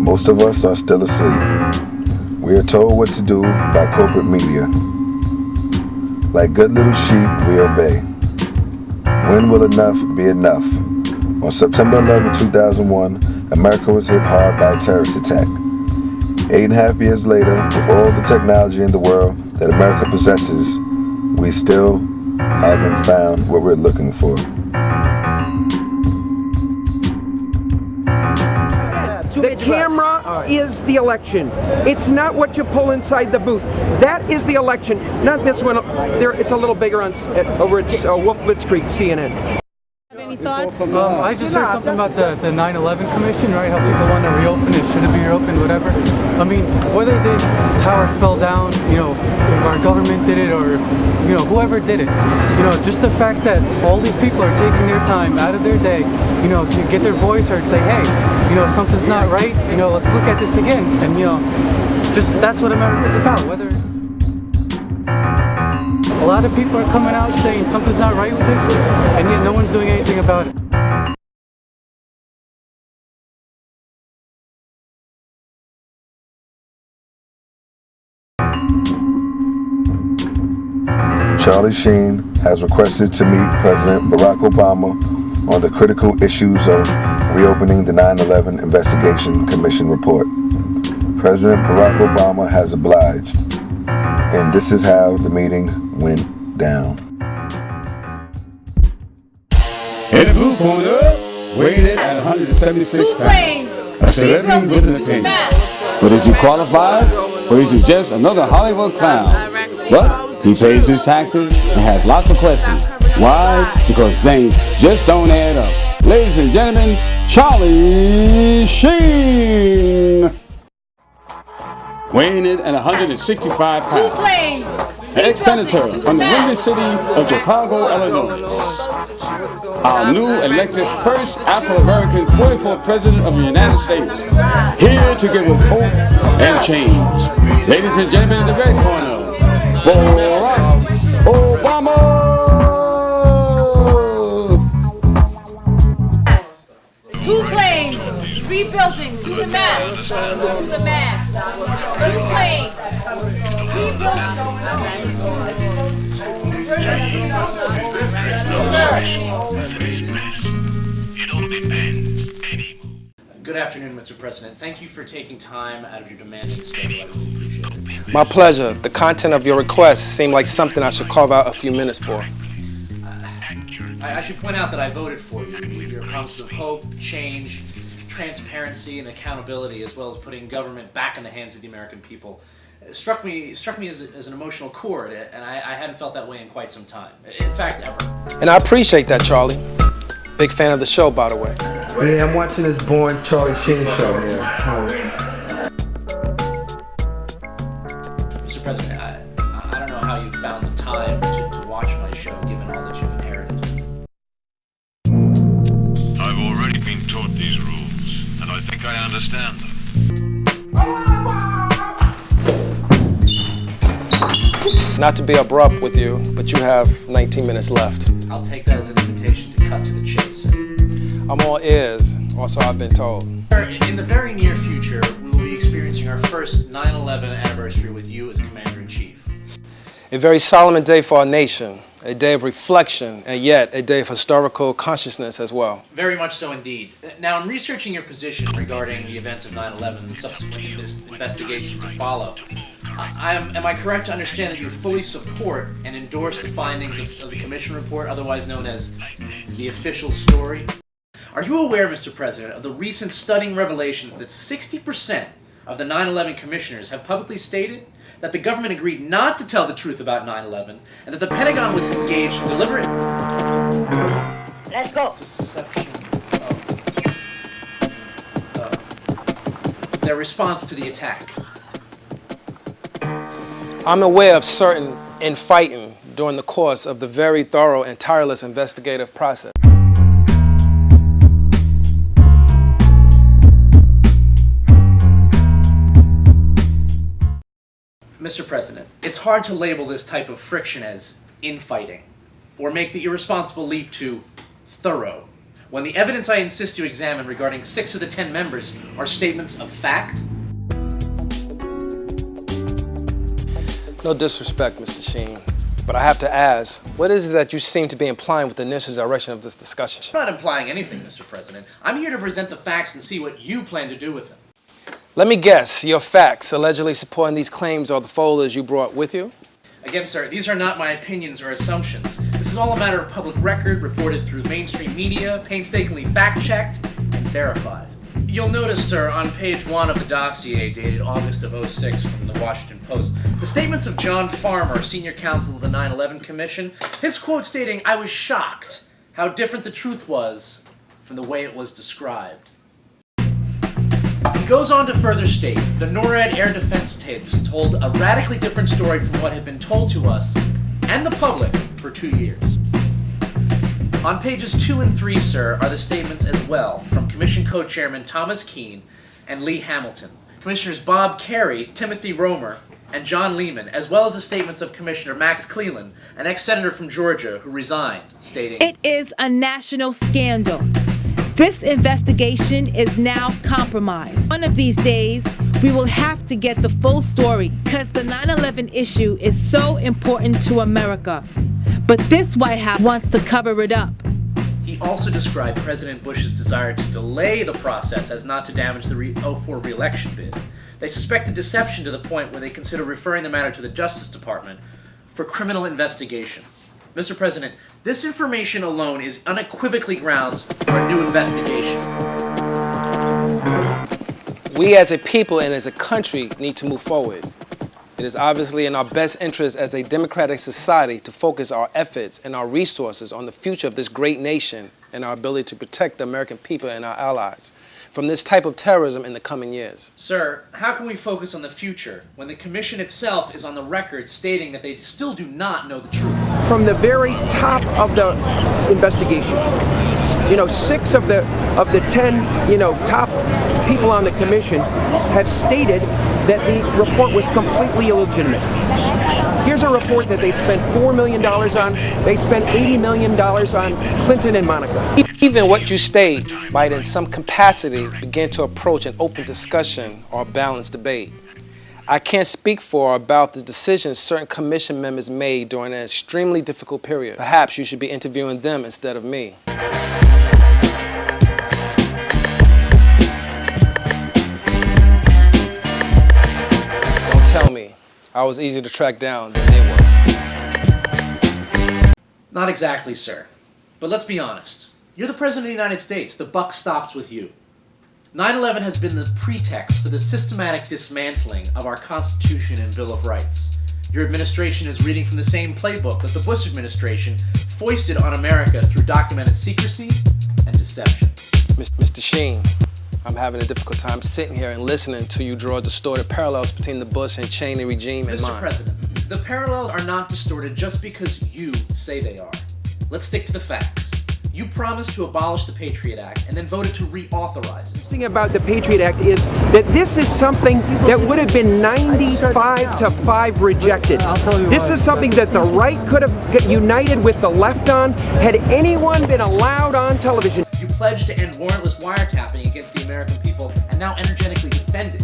Most of us are still asleep. We are told what to do by corporate media. Like good little sheep, we obey. When will enough be enough? On September 11, 2001, America was hit hard by a terrorist attack. 8.5 years later, with all the technology in the world that America possesses, we still haven't found what we're looking for. The camera is the election. It's not what you pull inside the booth. That is the election, not this one. There, it's a little bigger on over at Wolf Blitzkrieg, CNN. Any thoughts? I just heard something about the 9/11 Commission, right? How people want to reopen it, should it be reopened, whatever. I mean, whether the towers fell down, you know, if our government did it or, you know, whoever did it, you know, just the fact that all these people are taking their time out of their day, you know, to get their voice heard, say, hey, you know, something's not right, you know, let's look at this again. And, you know, just that's what America's about. Whether a lot of people are coming out saying something's not right with this, and yet no one's doing anything about it. Charlie Sheen has requested to meet President Barack Obama on the critical issues of reopening the 9/11 Investigation Commission report. President Barack Obama has obliged, and this is how the meeting went down. In the blue corner, weighted at 176 pounds, a celebrity with an opinion. But is he qualified, or is he just another Hollywood clown? But he pays his taxes and has lots of questions. Why? Because things just don't add up. Ladies and gentlemen, Charlie Sheen. Weighing in at 165 pounds. Ex-senator from the windy city of Chicago, Illinois. Our new elected first Afro-American 44th President of the United States. Here to give us hope and change. Ladies and gentlemen, in the red corner, Barack Obama! 2 planes, 3 buildings, do the math. Do the math. 2 planes, 3 buildings. Good afternoon, Mr. President. Thank you for taking time out of your demanding schedule. I really appreciate it. My pleasure. The content of your request seemed like something I should carve out a few minutes for. I should point out that I voted for you. Your promises of hope, change, transparency, and accountability, as well as putting government back in the hands of the American people, struck me as an emotional chord, and I hadn't felt that way in quite some time. In fact, ever. And I appreciate that, Charlie. Big fan of the show, by the way. Yeah, I'm watching this boring Charlie Sheen show here. Mr. President, I don't know how you found the time to watch my show, given all that you've inherited. I've already been taught these rules, and I think I understand them. Not to be abrupt with you, but you have 19 minutes left. I'll take that as an invitation to cut to the chase. I'm all ears, or so I've been told. In the very near future, we will be experiencing our first 9/11 anniversary with you as Commander-in-Chief. A very solemn day for our nation, a day of reflection, and yet a day of historical consciousness as well. Very much so indeed. Now, in researching your position regarding the events of 9/11 and the subsequent investigation to follow, am I correct to understand that you fully support and endorse the findings of the Commission report, otherwise known as the official story? Are you aware, Mr. President, of the recent stunning revelations that 60% of the 9/11 commissioners have publicly stated that the government agreed not to tell the truth about 9/11 and that the Pentagon was engaged in deliberate deception of their response to the attack? I'm aware of certain infighting during the course of the very thorough and tireless investigative process. Mr. President, it's hard to label this type of friction as infighting, or make the irresponsible leap to thorough, when the evidence I insist you examine regarding 6 of the 10 members are statements of fact? No disrespect, Mr. Sheen, but I have to ask, what is it that you seem to be implying with the initial direction of this discussion? I'm not implying anything, Mr. President. I'm here to present the facts and see what you plan to do with them. Let me guess, your facts allegedly supporting these claims are the folders you brought with you? Again, sir, these are not my opinions or assumptions. This is all a matter of public record, reported through mainstream media, painstakingly fact-checked and verified. You'll notice, sir, on page 1 of the dossier dated August of '06 from the Washington Post, the statements of John Farmer, senior counsel of the 9/11 Commission, his quote stating, "I was shocked how different the truth was from the way it was described." He goes on to further state, the NORAD air defense tapes told a radically different story from what had been told to us and the public for 2 years. On pages 2 and 3, sir, are the statements as well from Commission co-chairman Thomas Keene and Lee Hamilton, Commissioners Bob Kerry, Timothy Romer, and John Lehman, as well as the statements of Commissioner Max Cleland, an ex-senator from Georgia who resigned, stating, "It is a national scandal. This investigation is now compromised. One of these days, we will have to get the full story because the 9/11 issue is so important to America. But this White House wants to cover it up." He also described President Bush's desire to delay the process as not to damage the 2004 re-election bid. They suspected deception to the point where they consider referring the matter to the Justice Department for criminal investigation. Mr. President, this information alone is unequivocally grounds for a new investigation. We as a people and as a country need to move forward. It is obviously in our best interest as a democratic society to focus our efforts and our resources on the future of this great nation and our ability to protect the American people and our allies from this type of terrorism in the coming years. Sir, how can we focus on the future when the Commission itself is on the record stating that they still do not know the truth? From the very top of the investigation, 6 of the 10, top people on the commission have stated that the report was completely illegitimate. Here's a report that they spent $4 million on. They spent $80 million on Clinton and Monica. Even what you state might in some capacity begin to approach an open discussion or a balanced debate. I can't speak for or about the decisions certain commission members made during an extremely difficult period. Perhaps you should be interviewing them instead of me. Don't tell me I was easier to track down than they were. Not exactly, sir. But let's be honest. You're the President of the United States. The buck stops with you. 9/11 has been the pretext for the systematic dismantling of our Constitution and Bill of Rights. Your administration is reading from the same playbook that the Bush administration foisted on America through documented secrecy and deception. Mr. Sheen, I'm having a difficult time sitting here and listening to you draw distorted parallels between the Bush and Cheney regime and mine. Mr. President, the parallels are not distorted just because you say they are. Let's stick to the facts. You promised to abolish the Patriot Act and then voted to reauthorize it. The thing about the Patriot Act is that this is something that would have been 95-5 rejected. This is something that the right could have united with the left on had anyone been allowed on television. You pledged to end warrantless wiretapping against the American people and now energetically defend it.